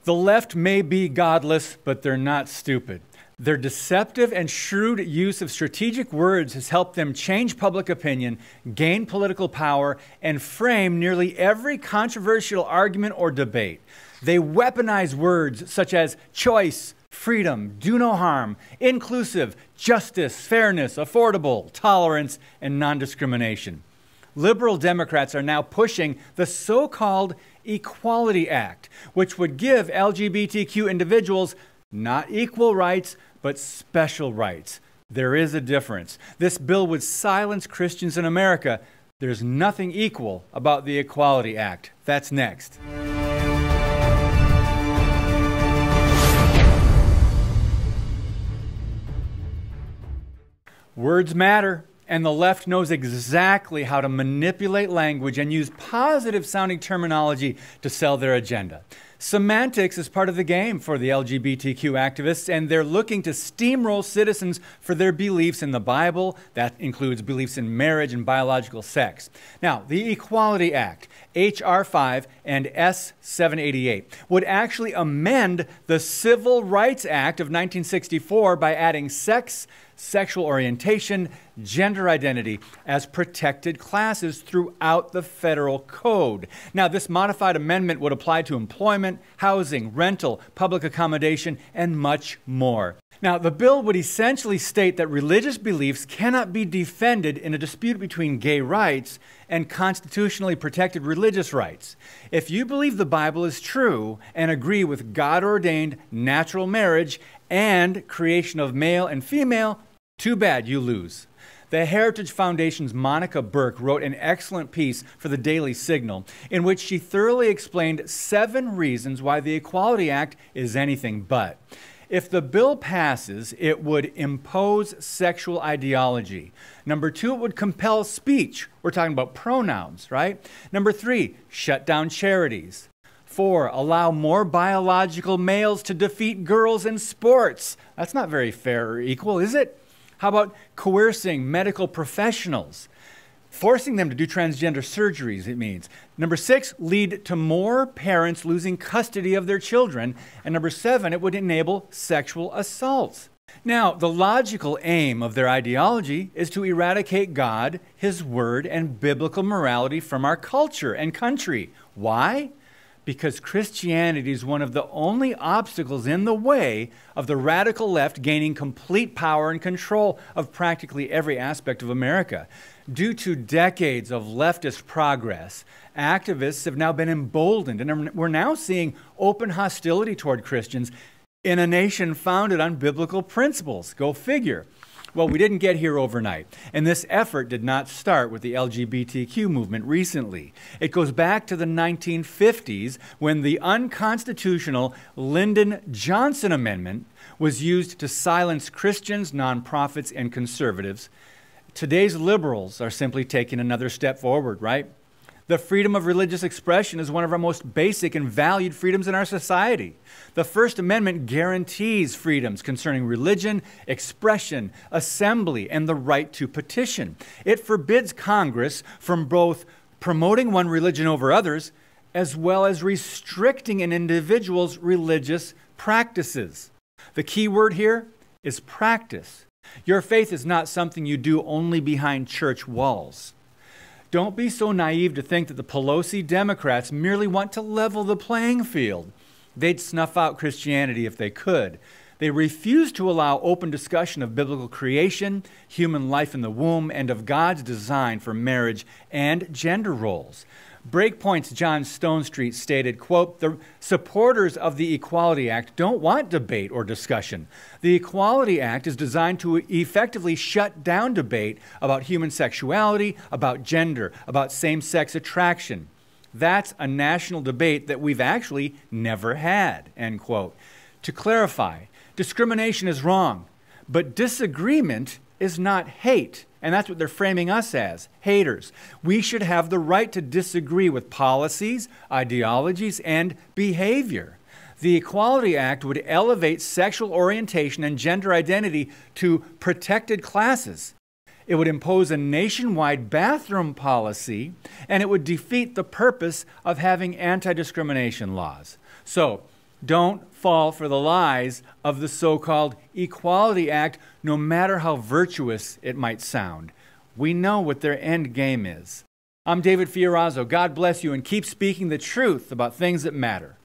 The left may be godless, but they're not stupid. Their deceptive and shrewd use of strategic words has helped them change public opinion, gain political power, and frame nearly every controversial argument or debate. They weaponize words such as choice, freedom, do no harm, inclusive, justice, fairness, affordable, tolerance, and non-discrimination. Liberal Democrats are now pushing the so-called Equality Act, which would give LGBTQ individuals not equal rights, but special rights. There is a difference. This bill would silence Christians in America. There's nothing equal about the Equality Act. That's next. Words matter, and the left knows exactly how to manipulate language and use positive-sounding terminology to sell their agenda. Semantics is part of the game for the LGBTQ activists, and they're looking to steamroll citizens for their beliefs in the Bible. That includes beliefs in marriage and biological sex. Now, the Equality Act, H.R. 5 and S. 788, would actually amend the Civil Rights Act of 1964 by adding sex, sexual orientation, gender identity as protected classes throughout the federal code. Now, this modified amendment would apply to employment, housing, rental, public accommodation, and much more. Now, the bill would essentially state that religious beliefs cannot be defended in a dispute between gay rights and constitutionally protected religious rights. If you believe the Bible is true and agree with God-ordained natural marriage and creation of male and female, too bad, you lose. The Heritage Foundation's Monica Burke wrote an excellent piece for the Daily Signal in which she thoroughly explained 7 reasons why the Equality Act is anything but. If the bill passes, it would impose sexual ideology. Number 2, it would compel speech. We're talking about pronouns, right? Number 3, shut down charities. 4, allow more biological males to defeat girls in sports. That's not very fair or equal, is it? How about coercing medical professionals? Forcing them to do transgender surgeries, it means. Number 6, lead to more parents losing custody of their children. And number 7, it would enable sexual assaults. Now, the logical aim of their ideology is to eradicate God, His Word, and biblical morality from our culture and country. Why? Because Christianity is one of the only obstacles in the way of the radical left gaining complete power and control of practically every aspect of America. Due to decades of leftist progress, activists have now been emboldened, and we're now seeing open hostility toward Christians in a nation founded on biblical principles. Go figure. Well, we didn't get here overnight, and this effort did not start with the LGBTQ movement recently. It goes back to the 1950s when the unconstitutional Lyndon Johnson Amendment was used to silence Christians, nonprofits, and conservatives. Today's liberals are simply taking another step forward, right? The freedom of religious expression is one of our most basic and valued freedoms in our society. The First Amendment guarantees freedoms concerning religion, expression, assembly, and the right to petition. It forbids Congress from both promoting one religion over others, as well as restricting an individual's religious practices. The key word here is practice. Your faith is not something you do only behind church walls. Don't be so naive to think that the Pelosi Democrats merely want to level the playing field. They'd snuff out Christianity if they could. They refuse to allow open discussion of biblical creation, human life in the womb, and of God's design for marriage and gender roles. Breakpoint's John Stonestreet stated, quote, "The supporters of the Equality Act don't want debate or discussion. The Equality Act is designed to effectively shut down debate about human sexuality, about gender, about same-sex attraction. That's a national debate that we've actually never had," end quote. To clarify, discrimination is wrong, but disagreement is not hate. And that's what they're framing us as, haters. We should have the right to disagree with policies, ideologies, and behavior. The Equality Act would elevate sexual orientation and gender identity to protected classes. It would impose a nationwide bathroom policy, and it would defeat the purpose of having anti-discrimination laws. So, Don't fall for the lies of the so-called Equality Act, no matter how virtuous it might sound. We know what their end game is. I'm David Fiorazo. God bless you, and keep speaking the truth about things that matter.